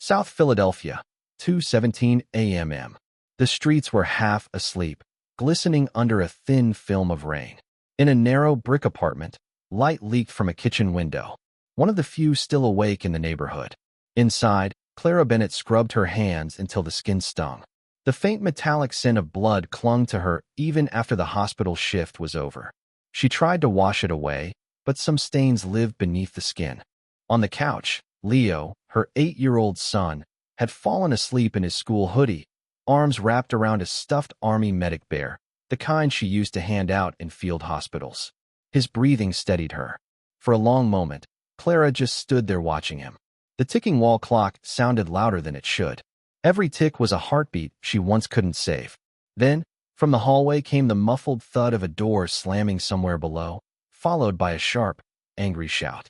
South Philadelphia, 2:17 a.m. The streets were half asleep, glistening under a thin film of rain. In a narrow brick apartment, light leaked from a kitchen window, one of the few still awake in the neighborhood. Inside, Clara Bennett scrubbed her hands until the skin stung. The faint metallic scent of blood clung to her even after the hospital shift was over. She tried to wash it away, but some stains lived beneath the skin. On the couch, Leo, her 8-year-old son, had fallen asleep in his school hoodie, arms wrapped around a stuffed army medic bear, the kind she used to hand out in field hospitals. His breathing steadied her. For a long moment, Clara just stood there watching him. The ticking wall clock sounded louder than it should. Every tick was a heartbeat she once couldn't save. Then, from the hallway came the muffled thud of a door slamming somewhere below, followed by a sharp, angry shout.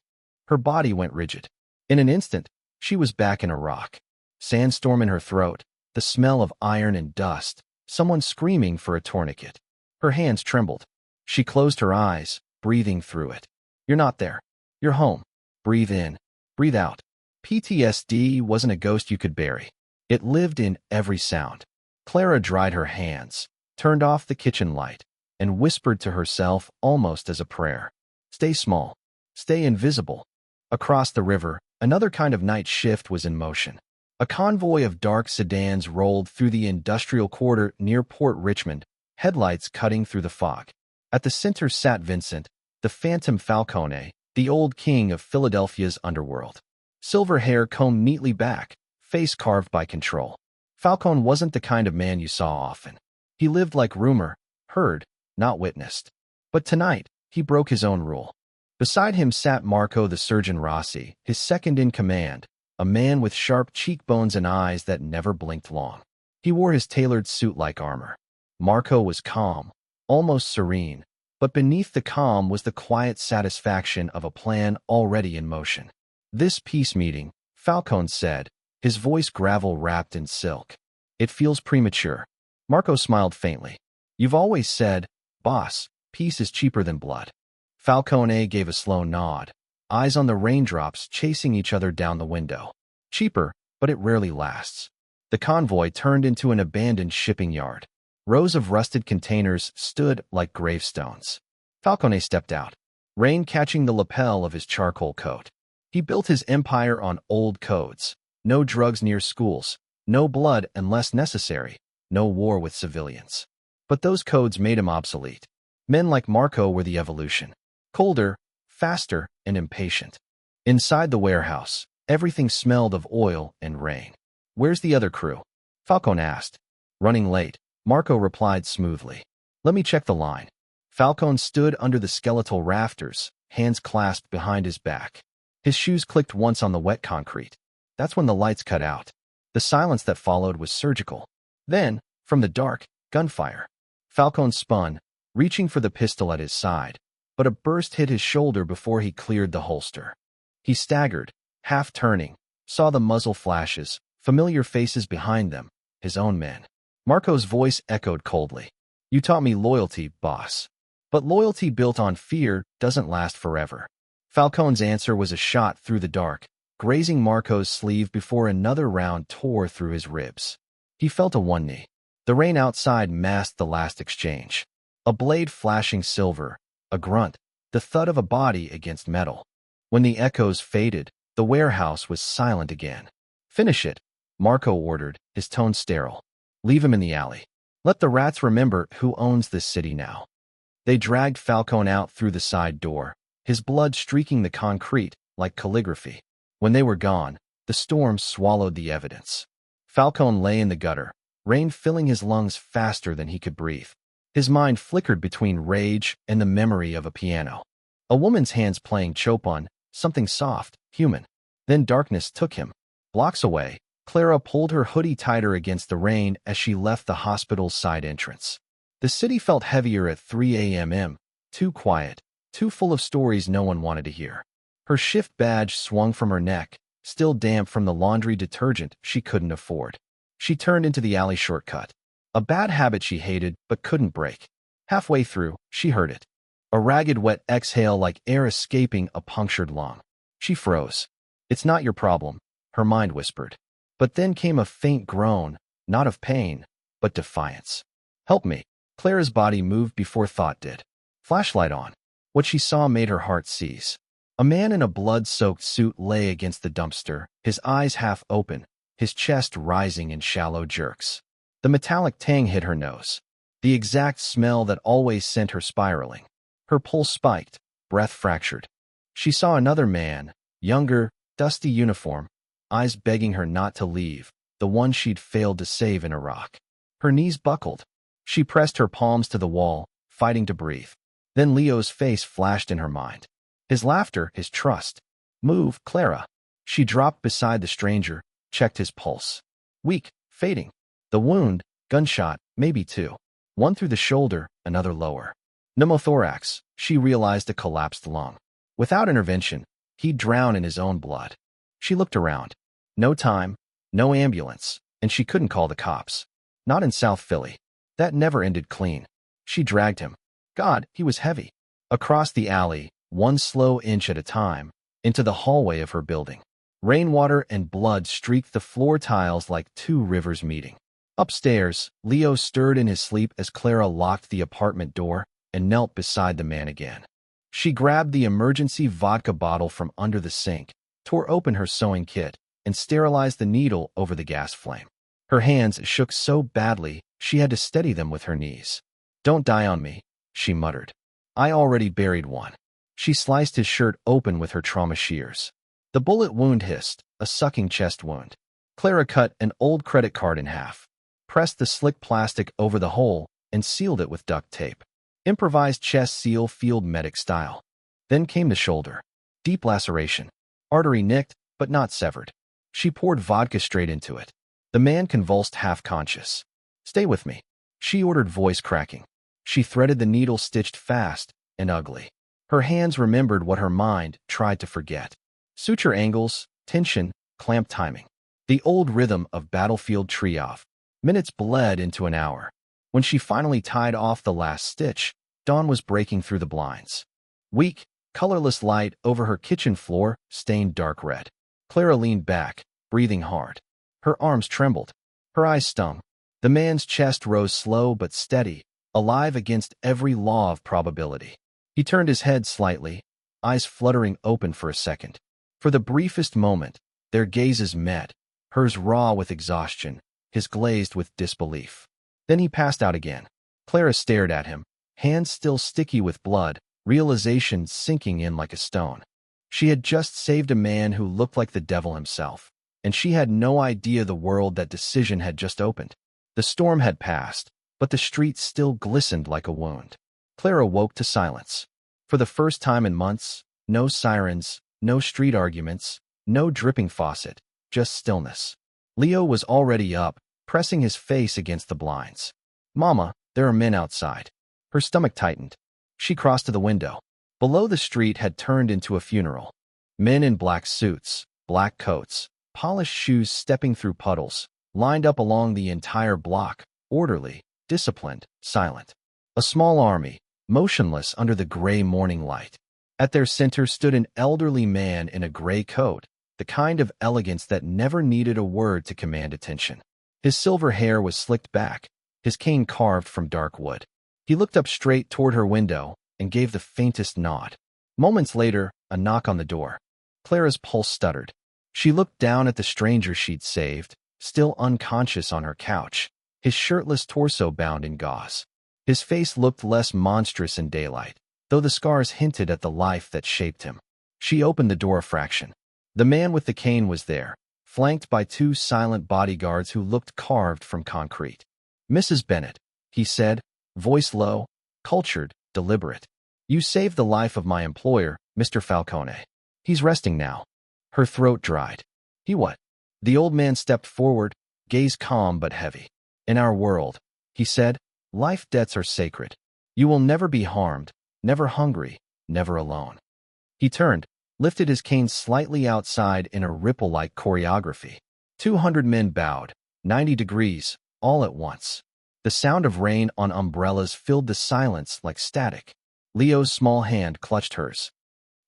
Her body went rigid. In an instant, she was back in a rock. Sandstorm in her throat, the smell of iron and dust, someone screaming for a tourniquet. Her hands trembled. She closed her eyes, breathing through it. You're not there. You're home. Breathe in. Breathe out. PTSD wasn't a ghost you could bury. It lived in every sound. Clara dried her hands, turned off the kitchen light, and whispered to herself almost as a prayer. Stay small. Stay invisible. Across the river, another kind of night shift was in motion. A convoy of dark sedans rolled through the industrial quarter near Port Richmond, headlights cutting through the fog. At the center sat Vincent, the Phantom Falcone, the old king of Philadelphia's underworld. Silver hair combed neatly back, face carved by control. Falcone wasn't the kind of man you saw often. He lived like rumor, heard, not witnessed. But tonight, he broke his own rule. Beside him sat Marco the Surgeon Rossi, his second-in-command, a man with sharp cheekbones and eyes that never blinked long. He wore his tailored suit like armor. Marco was calm, almost serene, but beneath the calm was the quiet satisfaction of a plan already in motion. This peace meeting, Falcone said, his voice gravel-wrapped in silk. It feels premature. Marco smiled faintly. You've always said, boss, peace is cheaper than blood. Falcone gave a slow nod, eyes on the raindrops chasing each other down the window. Cheaper, but it rarely lasts. The convoy turned into an abandoned shipping yard. Rows of rusted containers stood like gravestones. Falcone stepped out, rain catching the lapel of his charcoal coat. He built his empire on old codes. No drugs near schools, no blood unless necessary, no war with civilians. But those codes made him obsolete. Men like Marco were the evolution. Colder, faster, and impatient. Inside the warehouse, everything smelled of oil and rain. Where's the other crew? Falcone asked. Running late, Marco replied smoothly. Let me check the line. Falcone stood under the skeletal rafters, hands clasped behind his back. His shoes clicked once on the wet concrete. That's when the lights cut out. The silence that followed was surgical. Then, from the dark, gunfire. Falcone spun, reaching for the pistol at his side, but a burst hit his shoulder before he cleared the holster. He staggered, half turning, saw the muzzle flashes, familiar faces behind them, his own men. Marco's voice echoed coldly. You taught me loyalty, boss. But loyalty built on fear doesn't last forever. Falcone's answer was a shot through the dark, grazing Marco's sleeve before another round tore through his ribs. He fell to one knee. The rain outside masked the last exchange. A blade flashing silver, a grunt, the thud of a body against metal. When the echoes faded, the warehouse was silent again. Finish it, Marco ordered, his tone sterile. Leave him in the alley. Let the rats remember who owns this city now. They dragged Falcone out through the side door, his blood streaking the concrete like calligraphy. When they were gone, the storm swallowed the evidence. Falcone lay in the gutter, rain filling his lungs faster than he could breathe. His mind flickered between rage and the memory of a piano. A woman's hands playing Chopin, something soft, human. Then darkness took him. Blocks away, Clara pulled her hoodie tighter against the rain as she left the hospital's side entrance. The city felt heavier at 3 a.m., too quiet, too full of stories no one wanted to hear. Her shift badge swung from her neck, still damp from the laundry detergent she couldn't afford. She turned into the alley shortcut. A bad habit she hated but couldn't break. Halfway through, she heard it. A ragged wet exhale like air escaping a punctured lung. She froze. It's not your problem, her mind whispered. But then came a faint groan, not of pain, but defiance. Help me. Clara's body moved before thought did. Flashlight on. What she saw made her heart seize. A man in a blood-soaked suit lay against the dumpster, his eyes half open, his chest rising in shallow jerks. The metallic tang hit her nose, the exact smell that always sent her spiraling. Her pulse spiked, breath fractured. She saw another man, younger, dusty uniform, eyes begging her not to leave, the one she'd failed to save in Iraq. Her knees buckled. She pressed her palms to the wall, fighting to breathe. Then Leo's face flashed in her mind. His laughter, his trust. Move, Clara. She dropped beside the stranger, checked his pulse. Weak, fading. The wound, gunshot, maybe two. One through the shoulder, another lower. Pneumothorax, she realized a collapsed lung. Without intervention, he'd drown in his own blood. She looked around. No time, no ambulance, and she couldn't call the cops. Not in South Philly. That never ended clean. She dragged him. God, he was heavy. Across the alley, one slow inch at a time, into the hallway of her building. Rainwater and blood streaked the floor tiles like two rivers meeting. Upstairs, Leo stirred in his sleep as Clara locked the apartment door and knelt beside the man again. She grabbed the emergency vodka bottle from under the sink, tore open her sewing kit, and sterilized the needle over the gas flame. Her hands shook so badly she had to steady them with her knees. Don't die on me, she muttered. I already buried one. She sliced his shirt open with her trauma shears. The bullet wound hissed, a sucking chest wound. Clara cut an old credit card in half, pressed the slick plastic over the hole, and sealed it with duct tape. Improvised chest seal field medic style. Then came the shoulder. Deep laceration. Artery nicked, but not severed. She poured vodka straight into it. The man convulsed half-conscious. Stay with me, she ordered, voice cracking. She threaded the needle stitched fast and ugly. Her hands remembered what her mind tried to forget. Suture angles, tension, clamp timing. The old rhythm of battlefield trioff. Minutes bled into an hour. When she finally tied off the last stitch, dawn was breaking through the blinds. Weak, colorless light over her kitchen floor stained dark red. Clara leaned back, breathing hard. Her arms trembled. Her eyes stung. The man's chest rose slow but steady, alive against every law of probability. He turned his head slightly, eyes fluttering open for a second. For the briefest moment, their gazes met, hers raw with exhaustion, his glazed with disbelief. Then he passed out again. Clara stared at him, hands still sticky with blood, realization sinking in like a stone. She had just saved a man who looked like the devil himself, and she had no idea the world that decision had just opened. The storm had passed, but the streets still glistened like a wound. Clara woke to silence. For the first time in months, no sirens, no street arguments, no dripping faucet, just stillness. Leo was already up, pressing his face against the blinds. Mama, there are men outside. Her stomach tightened. She crossed to the window. Below, the street had turned into a funeral. Men in black suits, black coats, polished shoes stepping through puddles, lined up along the entire block, orderly, disciplined, silent. A small army, motionless under the gray morning light. At their center stood an elderly man in a gray coat, the kind of elegance that never needed a word to command attention. His silver hair was slicked back, his cane carved from dark wood. He looked up straight toward her window and gave the faintest nod. Moments later, a knock on the door. Clara's pulse stuttered. She looked down at the stranger she'd saved, still unconscious on her couch, his shirtless torso bound in gauze. His face looked less monstrous in daylight, though the scars hinted at the life that shaped him. She opened the door a fraction. The man with the cane was there, flanked by two silent bodyguards who looked carved from concrete. Mrs. Bennett, he said, voice low, cultured, deliberate. You saved the life of my employer, Mr. Falcone. He's resting now. Her throat dried. He what? The old man stepped forward, gaze calm but heavy. In our world, he said, life debts are sacred. You will never be harmed, never hungry, never alone. He turned, lifted his cane slightly outside in a ripple-like choreography. 200 men bowed, 90 degrees, all at once. The sound of rain on umbrellas filled the silence like static. Leo's small hand clutched hers.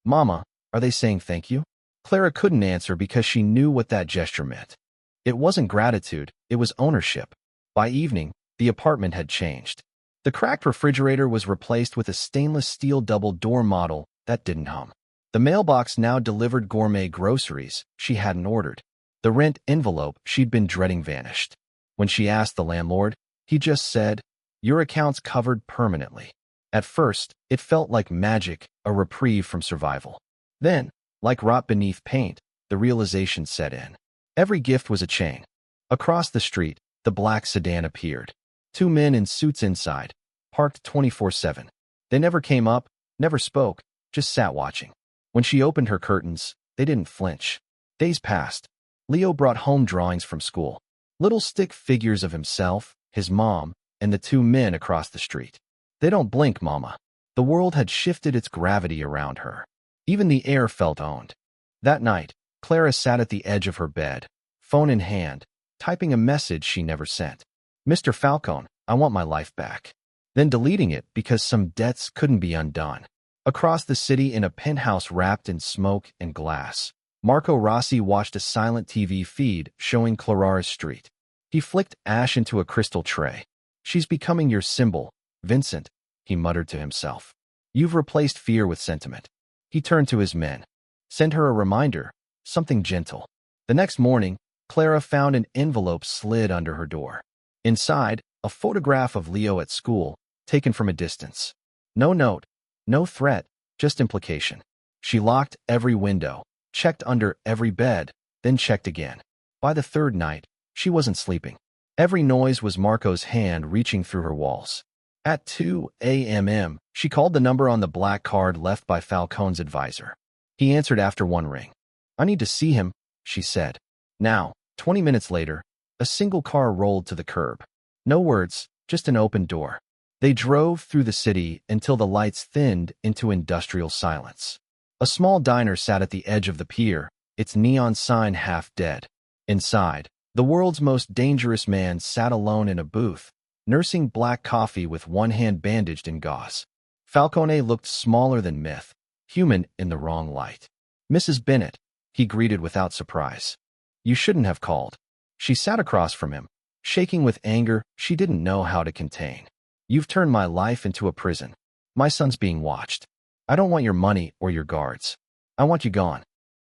Mama, are they saying thank you? Clara couldn't answer because she knew what that gesture meant. It wasn't gratitude, it was ownership. By evening, the apartment had changed. The cracked refrigerator was replaced with a stainless steel double-door model that didn't hum. The mailbox now delivered gourmet groceries she hadn't ordered. The rent envelope she'd been dreading vanished. When she asked the landlord, he just said, "Your account's covered permanently." At first, it felt like magic, a reprieve from survival. Then, like rot beneath paint, the realization set in. Every gift was a chain. Across the street, the black sedan appeared. 2 men in suits inside, parked 24/7. They never came up, never spoke, just sat watching. When she opened her curtains, they didn't flinch. Days passed. Leo brought home drawings from school. Little stick figures of himself, his mom, and the 2 men across the street. They don't blink, Mama. The world had shifted its gravity around her. Even the air felt owned. That night, Clara sat at the edge of her bed, phone in hand, typing a message she never sent. "Mr. Falcone, I want my life back." Then deleting it because some debts couldn't be undone. Across the city in a penthouse wrapped in smoke and glass, Marco Rossi watched a silent TV feed showing Clara's street. He flicked ash into a crystal tray. "She's becoming your symbol, Vincent," he muttered to himself. "You've replaced fear with sentiment." He turned to his men. "Send her a reminder, something gentle." The next morning, Clara found an envelope slid under her door. Inside, a photograph of Leo at school, taken from a distance. No note, no threat, just implication. She locked every window, checked under every bed, then checked again. By the third night, she wasn't sleeping. Every noise was Marco's hand reaching through her walls. At 2 a.m., she called the number on the black card left by Falcone's advisor. He answered after one ring. "I need to see him," she said. Now, 20 minutes later, a single car rolled to the curb. No words, just an open door. They drove through the city until the lights thinned into industrial silence. A small diner sat at the edge of the pier, its neon sign half dead. Inside, the world's most dangerous man sat alone in a booth, nursing black coffee with one hand bandaged in gauze. Falcone looked smaller than myth, human in the wrong light. "Mrs. Bennett," he greeted without surprise. "You shouldn't have called." She sat across from him, shaking with anger she didn't know how to contain. "You've turned my life into a prison. My son's being watched. I don't want your money or your guards. I want you gone."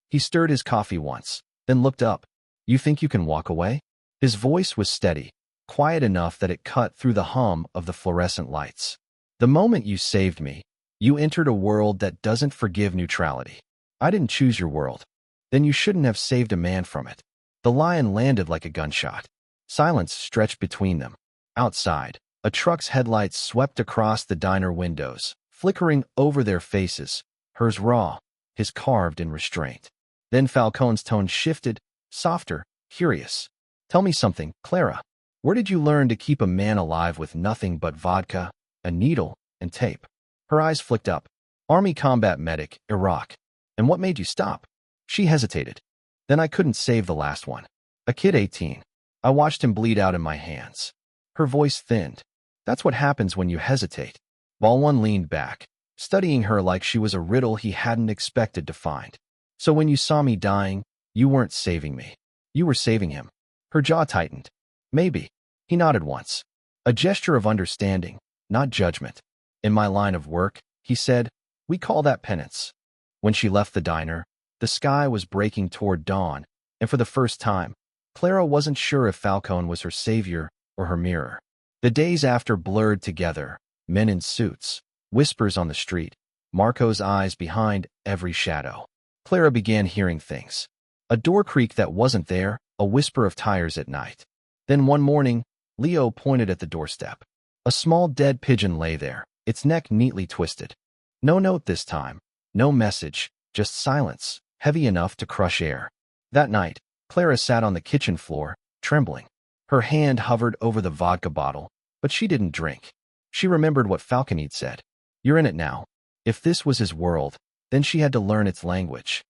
He stirred his coffee once, then looked up. "You think you can walk away?" His voice was steady, quiet enough that it cut through the hum of the fluorescent lights. "The moment you saved me, you entered a world that doesn't forgive neutrality. I didn't choose your world. Then you shouldn't have saved a man from it." The lion landed like a gunshot. Silence stretched between them. Outside, a truck's headlights swept across the diner windows, flickering over their faces, hers raw, his carved in restraint. Then Falcone's tone shifted, softer, curious. "Tell me something, Clara. Where did you learn to keep a man alive with nothing but vodka, a needle, and tape?" Her eyes flicked up. "Army combat medic, Iraq." "And what made you stop?" She hesitated. "Then I couldn't save the last one. A kid 18. I watched him bleed out in my hands." Her voice thinned. "That's what happens when you hesitate." Baldwin leaned back, studying her like she was a riddle he hadn't expected to find. "So when you saw me dying, you weren't saving me. You were saving him." Her jaw tightened. "Maybe." He nodded once. A gesture of understanding, not judgment. "In my line of work," he said, "we call that penance." When she left the diner, the sky was breaking toward dawn, and for the first time, Clara wasn't sure if Falcone was her savior or her mirror. The days after blurred together, men in suits, whispers on the street, Marco's eyes behind every shadow. Clara began hearing things. A door creak that wasn't there, a whisper of tires at night. Then one morning, Leo pointed at the doorstep. A small dead pigeon lay there, its neck neatly twisted. No note this time, no message, just silence, heavy enough to crush air. That night, Clara sat on the kitchen floor, trembling. Her hand hovered over the vodka bottle, but she didn't drink. She remembered what Falcone said. "You're in it now." If this was his world, then she had to learn its language.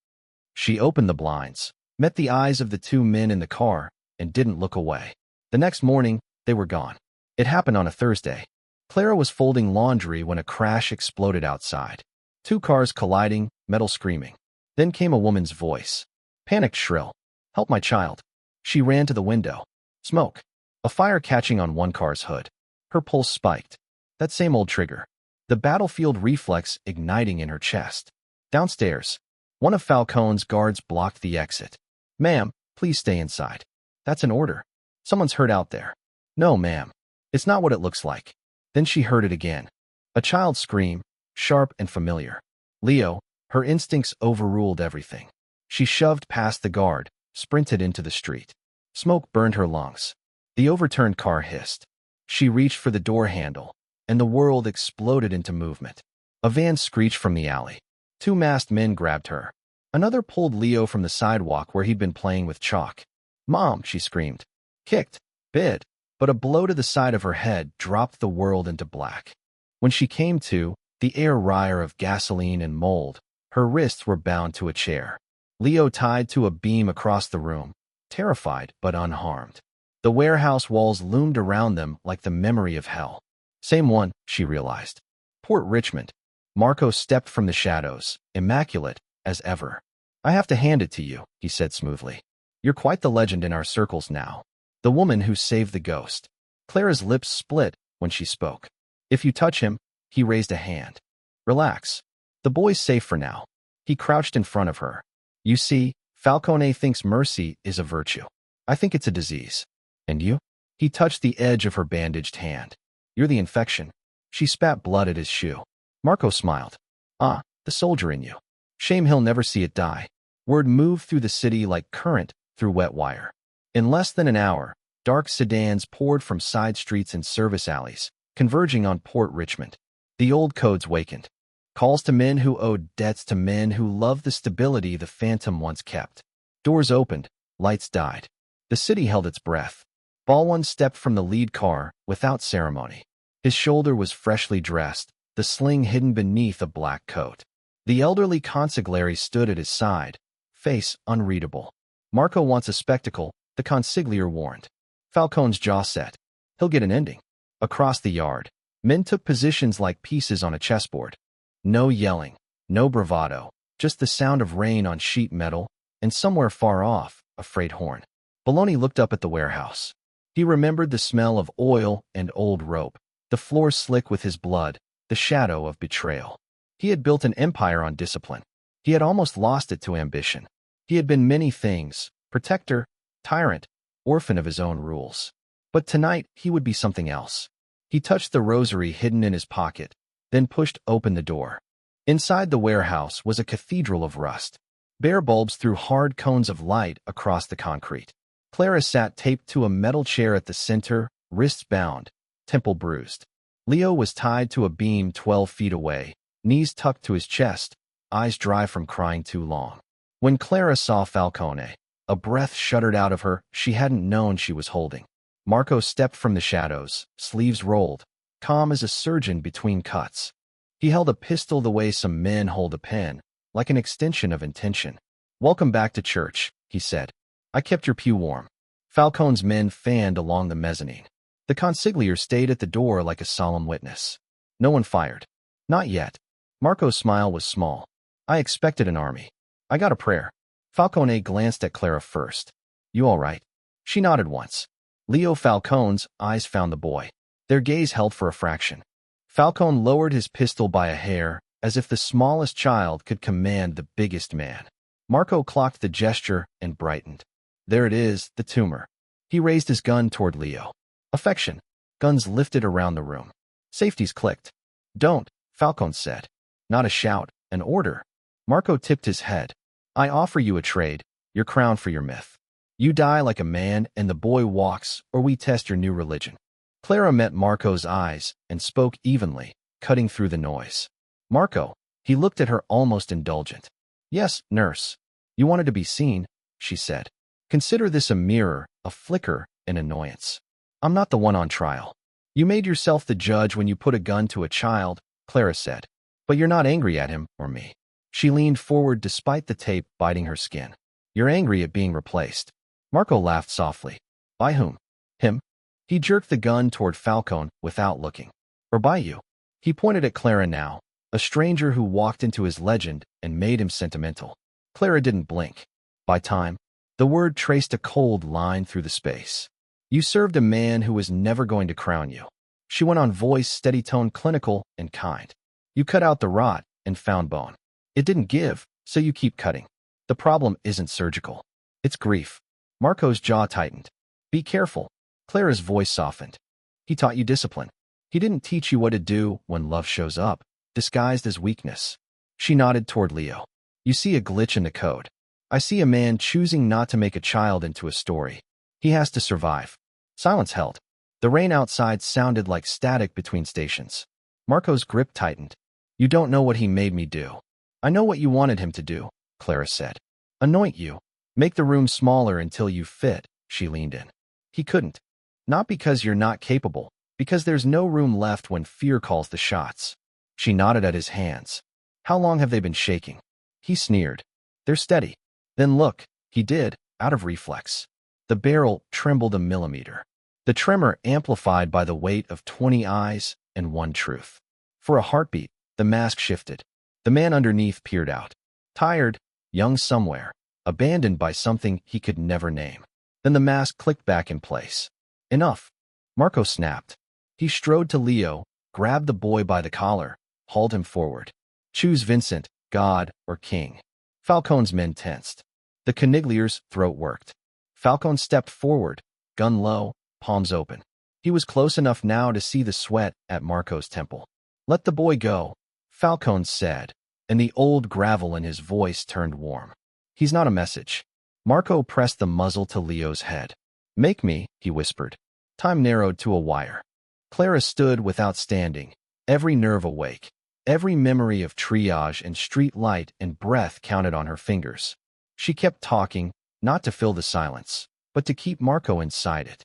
She opened the blinds, met the eyes of the 2 men in the car, and didn't look away. The next morning, they were gone. It happened on a Thursday. Clara was folding laundry when a crash exploded outside. 2 cars colliding, metal screaming. Then came a woman's voice. Panicked shrill. "Help my child." She ran to the window. Smoke. A fire catching on one car's hood. Her pulse spiked. That same old trigger. The battlefield reflex igniting in her chest. Downstairs. One of Falcone's guards blocked the exit. Ma'am, please stay inside. That's an order. Someone's hurt out there. No, ma'am. It's not what it looks like. Then she heard it again. A child's scream, sharp and familiar. Leo, her instincts overruled everything. She shoved past the guard, sprinted into the street. Smoke burned her lungs. The overturned car hissed. She reached for the door handle, and the world exploded into movement. A van screeched from the alley. Two masked men grabbed her. Another pulled Leo from the sidewalk where he'd been playing with chalk. Mom, she screamed. Kicked, bit, but a blow to the side of her head dropped the world into black. When she came to, the air reek of gasoline and mold, her wrists were bound to a chair. Leo tied to a beam across the room, terrified but unharmed. The warehouse walls loomed around them like the memory of hell. Same one, she realized. Port Richmond. Marco stepped from the shadows, immaculate as ever. I have to hand it to you, he said smoothly. You're quite the legend in our circles now. The woman who saved the ghost. Clara's lips split when she spoke. If you touch him, he raised a hand. Relax. The boy's safe for now. He crouched in front of her. You see, Falcone thinks mercy is a virtue. I think it's a disease. And you? He touched the edge of her bandaged hand. You're the infection. She spat blood at his shoe. Marco smiled. Ah, the soldier in you. Shame he'll never see it die. Word moved through the city like current through wet wire. In less than an hour, dark sedans poured from side streets and service alleys, converging on Port Richmond. The old codes wakened. Calls to men who owed debts to men who loved the stability the Phantom once kept. Doors opened, lights died. The city held its breath. Baldwin stepped from the lead car without ceremony. His shoulder was freshly dressed, the sling hidden beneath a black coat. The elderly consigliere stood at his side, face unreadable. Marco wants a spectacle, the consigliere warned. Falcone's jaw set. He'll get an ending. Across the yard, men took positions like pieces on a chessboard. No yelling, no bravado, just the sound of rain on sheet metal, and somewhere far off, a freight horn. Bologna looked up at the warehouse. He remembered the smell of oil and old rope, the floor slick with his blood, the shadow of betrayal. He had built an empire on discipline. He had almost lost it to ambition. He had been many things, protector, tyrant, orphan of his own rules. But tonight he would be something else. He touched the rosary hidden in his pocket, then pushed open the door. Inside the warehouse was a cathedral of rust. Bare bulbs threw hard cones of light across the concrete. Clara sat taped to a metal chair at the center, wrists bound, temple bruised. Leo was tied to a beam 12 feet away, knees tucked to his chest, eyes dry from crying too long. When Clara saw Falcone, a breath shuddered out of her she hadn't known she was holding. Marco stepped from the shadows, sleeves rolled, calm as a surgeon between cuts. He held a pistol the way some men hold a pen, like an extension of intention. Welcome back to church, he said. I kept your pew warm. Falcone's men fanned along the mezzanine. The consigliere stayed at the door like a solemn witness. No one fired. Not yet. Marco's smile was small. I expected an army. I got a prayer. Falcone glanced at Clara first. You all right? She nodded once. Leo Falcone's eyes found the boy. Their gaze held for a fraction. Falcone lowered his pistol by a hair, as if the smallest child could command the biggest man. Marco clocked the gesture and brightened. There it is, the tumor. He raised his gun toward Leo. Affection. Guns lifted around the room. Safeties clicked. Don't, Falcone said. Not a shout, an order. Marco tipped his head. I offer you a trade, your crown for your myth. You die like a man and the boy walks, or we test your new religion. Clara met Marco's eyes and spoke evenly, cutting through the noise. Marco, he looked at her almost indulgent. Yes, nurse. You wanted to be seen, she said. Consider this a mirror, a flicker, an annoyance. I'm not the one on trial. You made yourself the judge when you put a gun to a child, Clara said. But you're not angry at him or me. She leaned forward despite the tape biting her skin. You're angry at being replaced. Marco laughed softly. By whom? Him? He jerked the gun toward Falcone without looking. Or by you? He pointed at Clara now, a stranger who walked into his legend and made him sentimental. Clara didn't blink. By time? The word traced a cold line through the space. You served a man who was never going to crown you. She went on, voice steady, tone clinical and kind. You cut out the rot and found bone. It didn't give, so you keep cutting. The problem isn't surgical. It's grief. Marco's jaw tightened. Be careful. Clara's voice softened. He taught you discipline. He didn't teach you what to do when love shows up, disguised as weakness. She nodded toward Leo. You see a glitch in the code. I see a man choosing not to make a child into a story. He has to survive. Silence held. The rain outside sounded like static between stations. Marco's grip tightened. You don't know what he made me do. I know what you wanted him to do, Clara said. Anoint you. Make the room smaller until you fit, she leaned in. He couldn't. Not because you're not capable, because there's no room left when fear calls the shots. She nodded at his hands. How long have they been shaking? He sneered. They're steady. Then look, he did, out of reflex. The barrel trembled a millimeter. The tremor amplified by the weight of 20 eyes and one truth. For a heartbeat, the mask shifted. The man underneath peered out. Tired, young somewhere, abandoned by something he could never name. Then the mask clicked back in place. Enough. Marco snapped. He strode to Leo, grabbed the boy by the collar, hauled him forward. Choose Vincent, God or King. Falcone's men tensed. The Coniglier's throat worked. Falcone stepped forward, gun low, palms open. He was close enough now to see the sweat at Marco's temple. Let the boy go, Falcone said, and the old gravel in his voice turned warm. He's not a message. Marco pressed the muzzle to Leo's head. Make me, he whispered. Time narrowed to a wire. Clara stood without standing, every nerve awake. Every memory of triage and street light and breath counted on her fingers. She kept talking, not to fill the silence, but to keep Marco inside it.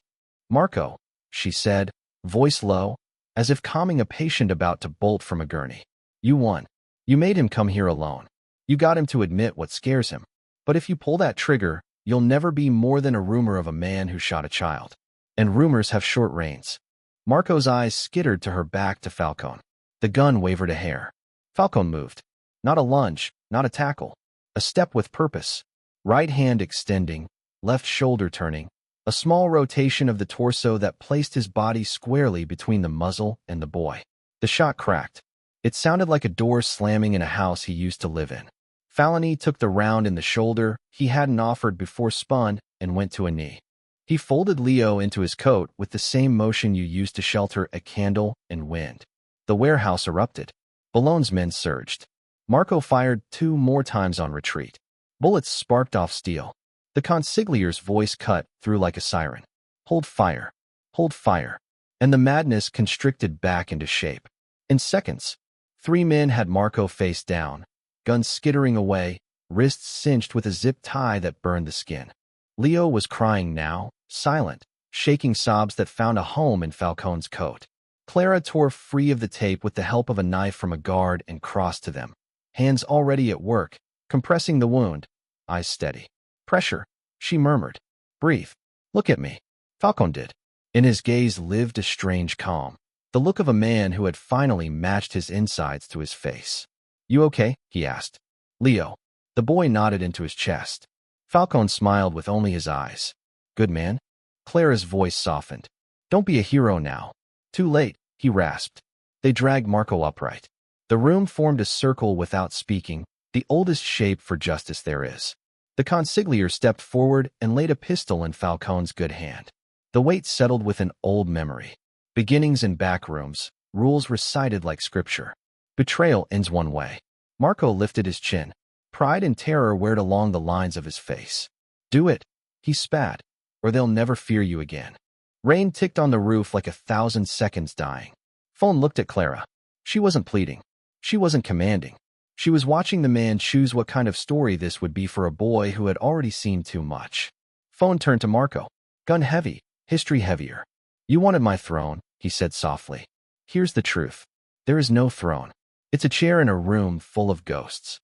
Marco, she said, voice low, as if calming a patient about to bolt from a gurney. You won. You made him come here alone. You got him to admit what scares him. But if you pull that trigger, you'll never be more than a rumor of a man who shot a child. And rumors have short reigns. Marco's eyes skittered to her back to Falcone. The gun wavered a hair. Falcone moved. Not a lunge, not a tackle. A step with purpose. Right hand extending, left shoulder turning. A small rotation of the torso that placed his body squarely between the muzzle and the boy. The shot cracked. It sounded like a door slamming in a house he used to live in. Falcone took the round in the shoulder he hadn't offered before, spun, and went to a knee. He folded Leo into his coat with the same motion you used to shelter a candle and wind. The warehouse erupted. Ballone's men surged. Marco fired 2 more times on retreat. Bullets sparked off steel. The consiglier's voice cut through like a siren. Hold fire. Hold fire. And the madness constricted back into shape. In seconds, 3 men had Marco face down, guns skittering away, wrists cinched with a zip tie that burned the skin. Leo was crying now, silent, shaking sobs that found a home in Falcone's coat. Clara tore free of the tape with the help of a knife from a guard and crossed to them. Hands already at work, compressing the wound, eyes steady. Pressure, she murmured. Breathe. Look at me. Falcone did. In his gaze lived a strange calm, the look of a man who had finally matched his insides to his face. You okay? He asked. Leo. The boy nodded into his chest. Falcone smiled with only his eyes. Good man? Clara's voice softened. Don't be a hero now. Too late, he rasped. They dragged Marco upright. The room formed a circle without speaking, the oldest shape for justice there is. The consigliere stepped forward and laid a pistol in Falcone's good hand. The weight settled with an old memory. Beginnings in back rooms, rules recited like scripture. Betrayal ends one way. Marco lifted his chin. Pride and terror weared along the lines of his face. Do it, he spat, or they'll never fear you again. Rain ticked on the roof like 1,000 seconds dying. Phone looked at Clara. She wasn't pleading. She wasn't commanding. She was watching the man choose what kind of story this would be for a boy who had already seen too much. Phone turned to Marco. Gun heavy, history heavier. You wanted my throne, he said softly. Here's the truth. There is no throne. It's a chair in a room full of ghosts.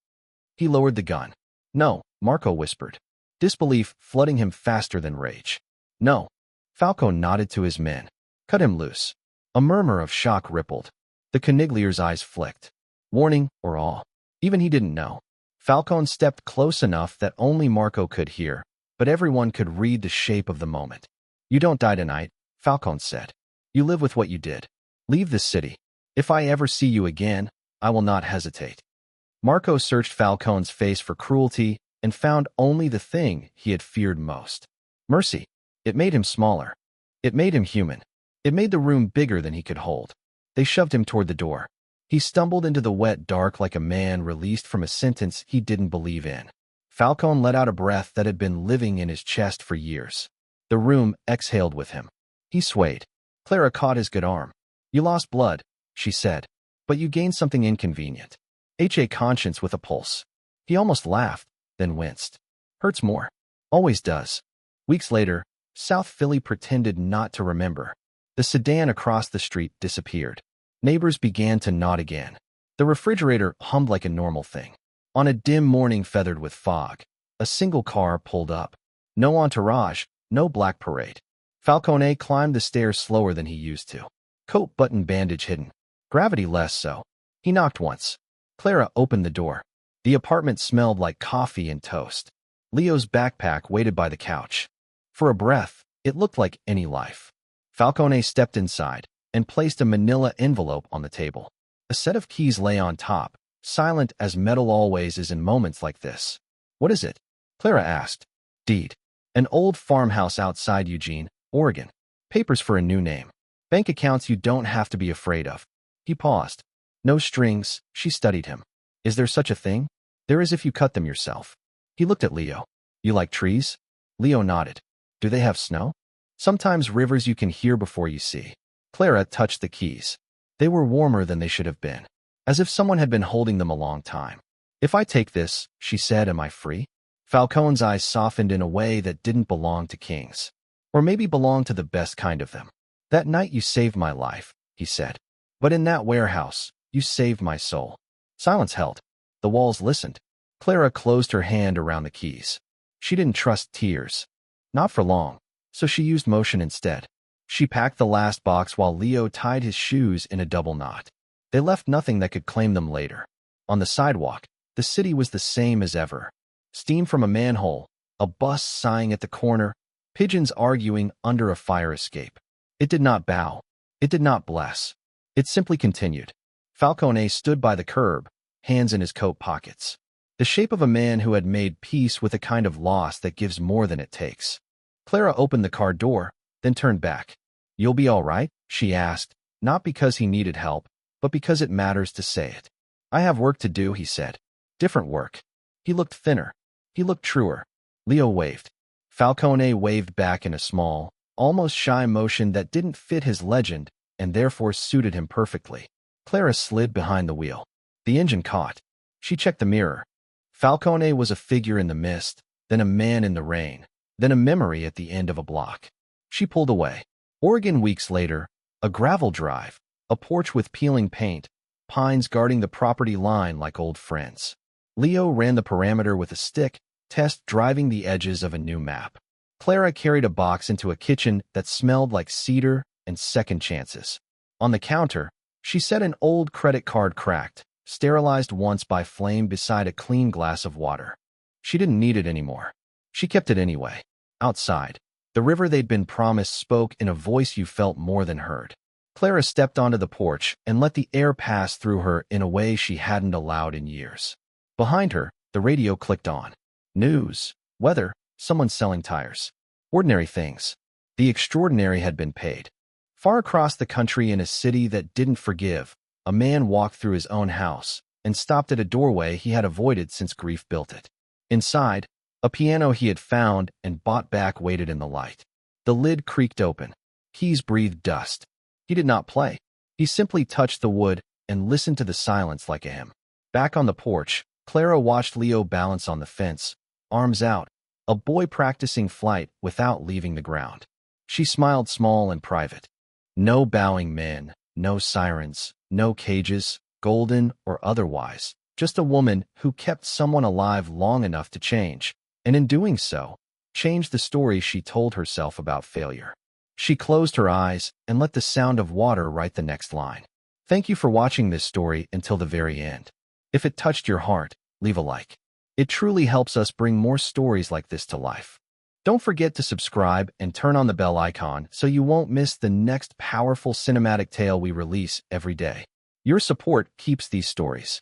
He lowered the gun. No, Marco whispered. Disbelief flooding him faster than rage. No. Falcone nodded to his men. Cut him loose. A murmur of shock rippled. The Coniglier's eyes flicked. Warning or awe. Even he didn't know. Falcone stepped close enough that only Marco could hear. but everyone could read the shape of the moment. You don't die tonight, Falcone said. You live with what you did. Leave this city. If I ever see you again, I will not hesitate. Marco searched Falcone's face for cruelty and found only the thing he had feared most. Mercy. It made him smaller. It made him human. It made the room bigger than he could hold. They shoved him toward the door. He stumbled into the wet dark like a man released from a sentence he didn't believe in. Falcone let out a breath that had been living in his chest for years. The room exhaled with him. He swayed. Clara caught his good arm. You lost blood, she said, but you gained something inconvenient. A conscience with a pulse. He almost laughed, then winced. Hurts more. Always does. Weeks later, South Philly pretended not to remember. The sedan across the street disappeared. Neighbors began to nod again. The refrigerator hummed like a normal thing. On a dim morning feathered with fog, a single car pulled up. No entourage, no black parade. Falcone climbed the stairs slower than he used to. Coat button bandage hidden. Gravity less so. He knocked once. Clara opened the door. The apartment smelled like coffee and toast. Leo's backpack waited by the couch. For a breath, it looked like any life. Falcone stepped inside and placed a manila envelope on the table. A set of keys lay on top, silent as metal always is in moments like this. What is it? Clara asked. Deed. An old farmhouse outside Eugene, Oregon. Papers for a new name. Bank accounts you don't have to be afraid of. He paused. No strings, she studied him. Is there such a thing? There is if you cut them yourself. He looked at Leo. You like trees? Leo nodded. Do they have snow? Sometimes rivers you can hear before you see. Clara touched the keys. They were warmer than they should have been, as if someone had been holding them a long time. If I take this, she said, am I free? Falcone's eyes softened in a way that didn't belong to kings. Or maybe belonged to the best kind of them. That night you saved my life, he said. But in that warehouse, you saved my soul. Silence held. The walls listened. Clara closed her hand around the keys. She didn't trust tears. Not for long, so she used motion instead. She packed the last box while Leo tied his shoes in a double knot. They left nothing that could claim them later. On the sidewalk, the city was the same as ever. Steam from a manhole, a bus sighing at the corner, pigeons arguing under a fire escape. It did not bow. It did not bless. It simply continued. Falcone stood by the curb, hands in his coat pockets. The shape of a man who had made peace with a kind of loss that gives more than it takes. Clara opened the car door, then turned back. You'll be all right? She asked, not because he needed help, but because it matters to say it. I have work to do, he said. Different work. He looked thinner. He looked truer. Leo waved. Falcone waved back in a small, almost shy motion that didn't fit his legend and therefore suited him perfectly. Clara slid behind the wheel. The engine caught. She checked the mirror. Falcone was a figure in the mist, then a man in the rain, then a memory at the end of a block. She pulled away. Oregon weeks later, a gravel drive, a porch with peeling paint, pines guarding the property line like old friends. Leo ran the parameter with a stick, test driving the edges of a new map. Clara carried a box into a kitchen that smelled like cedar and second chances. On the counter, she set an old credit card cracked, sterilized once by flame beside a clean glass of water. She didn't need it anymore. She kept it anyway. Outside, the river they'd been promised spoke in a voice you felt more than heard. Clara stepped onto the porch and let the air pass through her in a way she hadn't allowed in years. Behind her, the radio clicked on. News, weather, someone selling tires. Ordinary things. The extraordinary had been paid. Far across the country in a city that didn't forgive, a man walked through his own house and stopped at a doorway he had avoided since grief built it. Inside, a piano he had found and bought back waited in the light. The lid creaked open. Keys breathed dust. He did not play. He simply touched the wood and listened to the silence like a hymn. Back on the porch, Clara watched Leo balance on the fence, arms out, a boy practicing flight without leaving the ground. She smiled small and private. No bowing men, no sirens, no cages, golden or otherwise, just a woman who kept someone alive long enough to change, and in doing so, changed the story she told herself about failure. She closed her eyes and let the sound of water write the next line. Thank you for watching this story until the very end. If it touched your heart, leave a like. It truly helps us bring more stories like this to life. Don't forget to subscribe and turn on the bell icon so you won't miss the next powerful cinematic tale we release every day. Your support keeps these stories